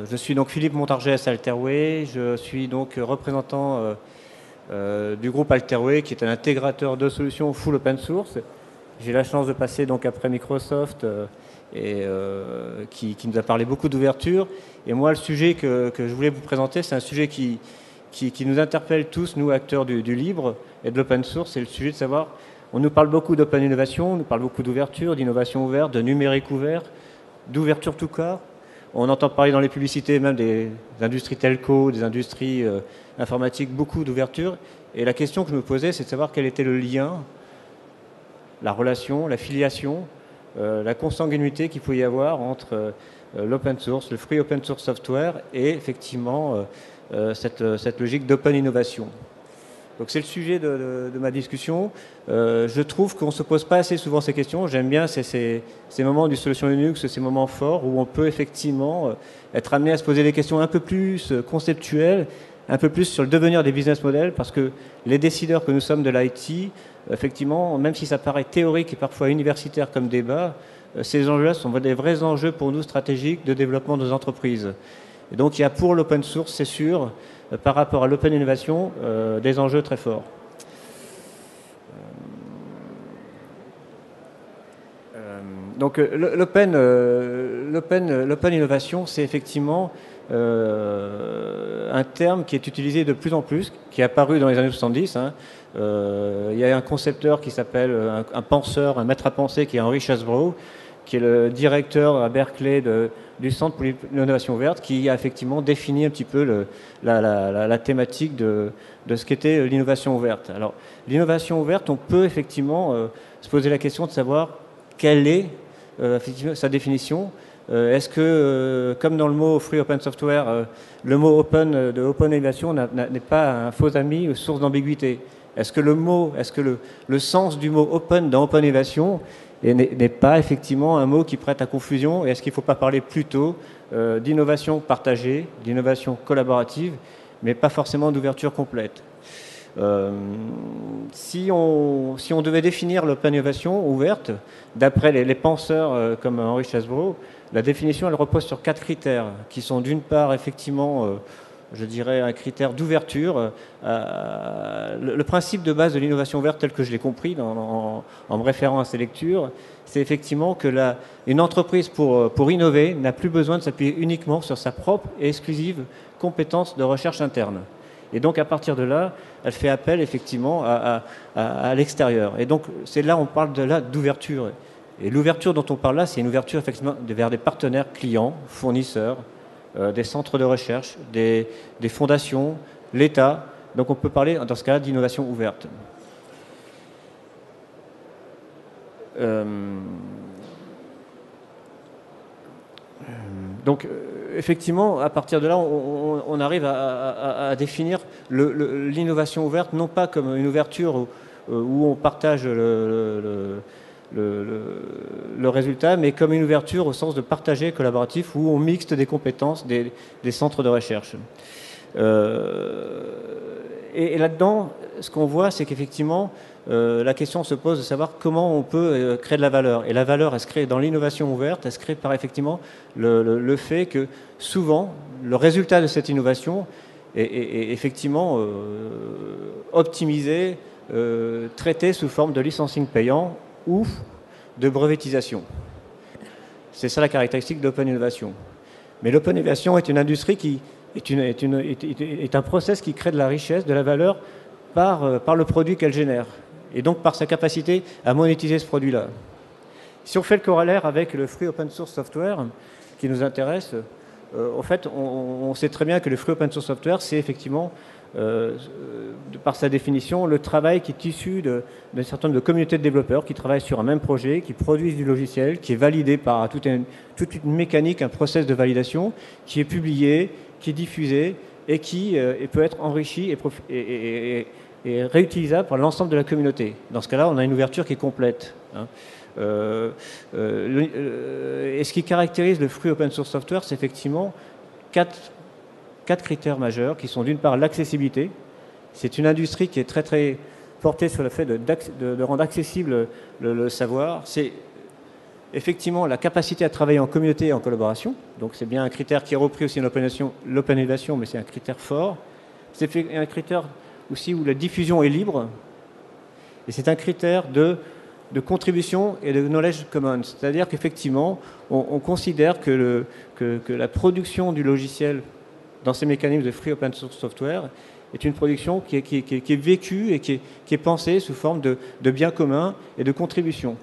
Je suis donc Philippe Montargès Alterway, je suis donc représentant du groupe Alterway qui est un intégrateur de solutions full open source. J'ai la chance de passer donc après Microsoft qui nous a parlé beaucoup d'ouverture. Et moi, le sujet que je voulais vous présenter, c'est un sujet qui nous interpelle tous, nous acteurs du libre et de l'open source. C'est le sujet de savoir, on nous parle beaucoup d'open innovation, on nous parle beaucoup d'ouverture, d'innovation ouverte, de numérique ouvert, d'ouverture tout cas. On entend parler dans les publicités même des industries telco, des industries informatiques, beaucoup d'ouverture. Et la question que je me posais, c'est de savoir quel était le lien, la relation, la filiation, la consanguinité qu'il pouvait y avoir entre l'open source, le free open source software et effectivement cette logique d'open innovation. Donc c'est le sujet de ma discussion. Je trouve qu'on ne se pose pas assez souvent ces questions. J'aime bien ces moments du Solution Linux, ces moments forts où on peut effectivement être amené à se poser des questions un peu plus conceptuelles, un peu plus sur le devenir des business models, parce que les décideurs que nous sommes de l'IT, effectivement, même si ça paraît théorique et parfois universitaire comme débat, ces enjeux-là sont des vrais enjeux pour nous stratégiques de développement de nos entreprises. Et donc il y a pour l'open source, c'est sûr, par rapport à l'open innovation, des enjeux très forts. Donc l'open innovation, c'est effectivement un terme qui est utilisé de plus en plus, qui est apparu dans les années 70. Il y a un concepteur qui s'appelle, un penseur, un maître à penser, qui est Henry Chesbrough, qui est le directeur à Berkeley du Centre pour l'innovation verte, qui a effectivement défini un petit peu la thématique de ce qu'était l'innovation ouverte. Alors, l'innovation ouverte, on peut effectivement se poser la question de savoir quelle est effectivement sa définition. Est-ce que, comme dans le mot free open software, le mot open de open innovation n'est pas un faux ami, une source d'ambiguïté? Est-ce que le sens du mot open dans open innovation n'est pas effectivement un mot qui prête à confusion? Et est-ce qu'il ne faut pas parler plutôt d'innovation partagée, d'innovation collaborative, mais pas forcément d'ouverture complète? Si on devait définir l'open innovation ouverte, d'après les penseurs comme Henry Chesbrough, la définition elle repose sur 4 critères qui sont d'une part effectivement je dirais un critère d'ouverture. Le principe de base de l'innovation ouverte tel que je l'ai compris en me référant à ces lectures, c'est effectivement que une entreprise pour innover n'a plus besoin de s'appuyer uniquement sur sa propre et exclusive compétence de recherche interne. Et donc à partir de là, elle fait appel effectivement à l'extérieur. Et donc c'est là on parle d'ouverture. Et l'ouverture dont on parle là, c'est une ouverture effectivement vers des partenaires clients, fournisseurs, des centres de recherche, des fondations, l'État. Donc on peut parler dans ce cas-là d'innovation ouverte. Donc effectivement, à partir de là, on arrive à définir l'innovation ouverte, non pas comme une ouverture où on partage le résultat, mais comme une ouverture au sens de partager collaboratif, où on mixte des compétences des centres de recherche. Et là-dedans, ce qu'on voit, c'est qu'effectivement, la question se pose de savoir comment on peut créer de la valeur. Et la valeur, elle se crée dans l'innovation ouverte, elle se crée par effectivement le fait que souvent, le résultat de cette innovation est effectivement optimisé, traité sous forme de licensing payant ou de brevetisation. C'est ça la caractéristique d'open innovation. Mais l'open innovation est une industrie qui est un process qui crée de la richesse, de la valeur par le produit qu'elle génère, et donc par sa capacité à monétiser ce produit-là. Si on fait le corollaire avec le free open source software qui nous intéresse, en fait, on sait très bien que le free open source software, c'est effectivement, par sa définition, le travail qui est issu d'un certain nombre de communautés de développeurs qui travaillent sur un même projet, qui produisent du logiciel, qui est validé par toute une mécanique, un process de validation, qui est publié, qui est diffusé et qui peut être enrichi et réutilisable par l'ensemble de la communauté. Dans ce cas-là, on a une ouverture qui est complète. Et ce qui caractérise le free open source software, c'est effectivement quatre critères majeurs qui sont d'une part l'accessibilité. C'est une industrie qui est très très portée sur le fait de rendre accessible le savoir. effectivement la capacité à travailler en communauté et en collaboration. Donc c'est bien un critère qui est repris aussi dans l'open innovation, mais c'est un critère fort. C'est un critère aussi où la diffusion est libre. Et c'est un critère de contribution et de knowledge commons. C'est-à-dire qu'effectivement, on considère que la production du logiciel dans ces mécanismes de free open source software est une production qui est vécue et qui est pensée sous forme de biens communs et de contribution.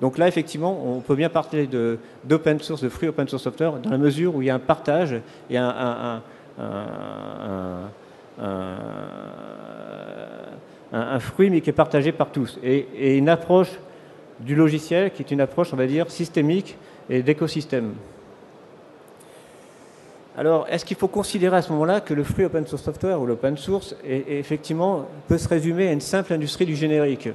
Donc là, effectivement, on peut bien parler d'open source, de free open source software, dans la mesure où il y a un partage et un fruit, mais qui est partagé par tous. Et une approche du logiciel qui est une approche, on va dire, systémique et d'écosystème. Alors, est-ce qu'il faut considérer à ce moment-là que le free open source software ou l'open source effectivement peut se résumer à une simple industrie du générique?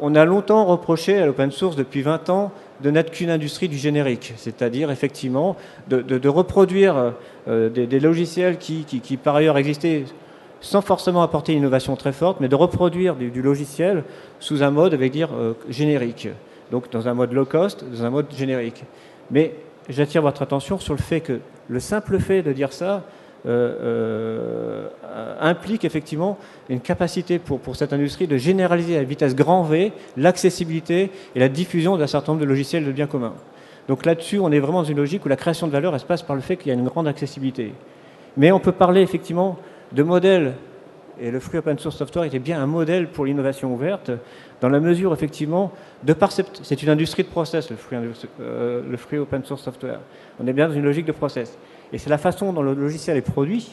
On a longtemps reproché à l'open source depuis 20 ans de n'être qu'une industrie du générique, c'est-à-dire effectivement de reproduire des logiciels qui par ailleurs existaient sans forcément apporter une innovation très forte, mais de reproduire du logiciel sous un mode, avec dire, générique. Donc dans un mode low cost, dans un mode générique. Mais j'attire votre attention sur le fait que le simple fait de dire ça implique effectivement une capacité pour cette industrie de généraliser à vitesse grand V l'accessibilité et la diffusion d'un certain nombre de logiciels de biens communs. Donc là-dessus, on est vraiment dans une logique où la création de valeur elle se passe par le fait qu'il y a une grande accessibilité. Mais on peut parler effectivement de modèle, et le free open source software était bien un modèle pour l'innovation ouverte, dans la mesure, effectivement, c'est une industrie de process, le free open source software. On est bien dans une logique de process. Et c'est la façon dont le logiciel est produit,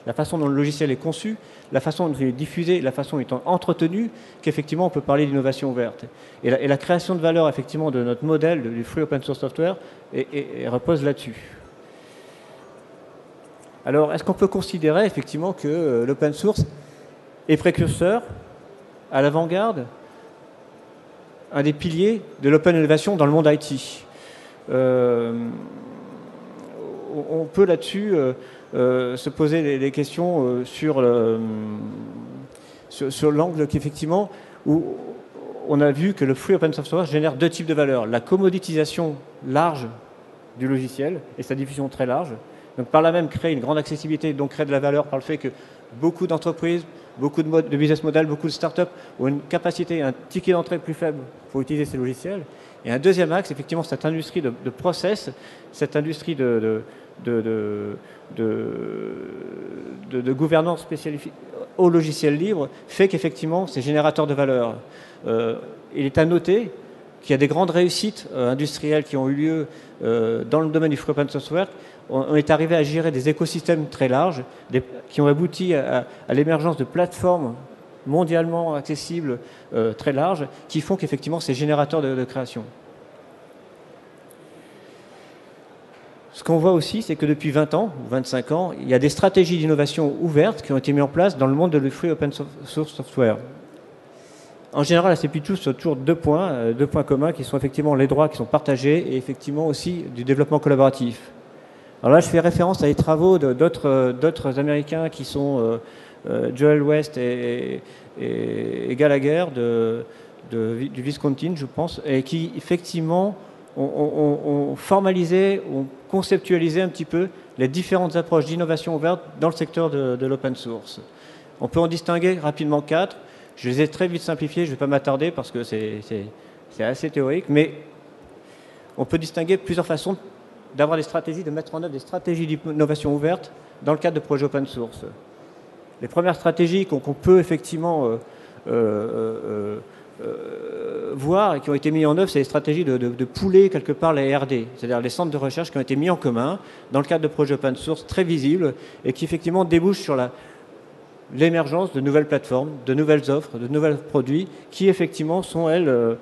la façon dont le logiciel est conçu, la façon dont il est diffusé, la façon dont il est entretenu, qu'effectivement on peut parler d'innovation ouverte. Et la création de valeur, effectivement, de notre modèle du free open source software repose là-dessus. Alors, est-ce qu'on peut considérer effectivement que l'open source est précurseur, à l'avant-garde, un des piliers de l'open innovation dans le monde IT? On peut là-dessus se poser les questions sur l'angle qu'effectivement, où on a vu que le free open software génère deux types de valeurs. La commoditisation large du logiciel et sa diffusion très large. Donc par là même créer une grande accessibilité, donc créer de la valeur par le fait que beaucoup d'entreprises, beaucoup de business models, beaucoup de startups ont une capacité, un ticket d'entrée plus faible pour utiliser ces logiciels. Et un deuxième axe, effectivement, cette industrie de process, cette industrie de gouvernance spécifique au logiciel libre fait qu'effectivement, c'est générateur de valeur. Il est à noter qu'il y a des grandes réussites industrielles qui ont eu lieu dans le domaine du free open software. On est arrivé à gérer des écosystèmes très larges qui ont abouti à l'émergence de plateformes mondialement accessibles très larges qui font qu'effectivement c'est générateur de création. Ce qu'on voit aussi, c'est que depuis 20 ans ou 25 ans, il y a des stratégies d'innovation ouvertes qui ont été mises en place dans le monde de free open source software. En général, c'est plutôt autour de deux points communs qui sont effectivement les droits qui sont partagés et effectivement aussi du développement collaboratif. Alors là, je fais référence à des travaux d'autres Américains qui sont Joel West et Gallagher du Wisconsin, je pense, et qui effectivement ont formalisé, ont conceptualisé un petit peu les différentes approches d'innovation ouverte dans le secteur de l'open source. On peut en distinguer rapidement 4. Je les ai très vite simplifiés, je ne vais pas m'attarder parce que c'est assez théorique, mais on peut distinguer plusieurs façons d'avoir des stratégies, de mettre en œuvre des stratégies d'innovation ouverte dans le cadre de projets open source. Les premières stratégies qu'on peut effectivement voir et qui ont été mises en œuvre, c'est les stratégies de pooler quelque part les R&D, c'est-à-dire les centres de recherche qui ont été mis en commun dans le cadre de projets open source très visibles et qui effectivement débouchent sur l'émergence de nouvelles plateformes, de nouvelles offres, de nouveaux produits qui effectivement sont, elles,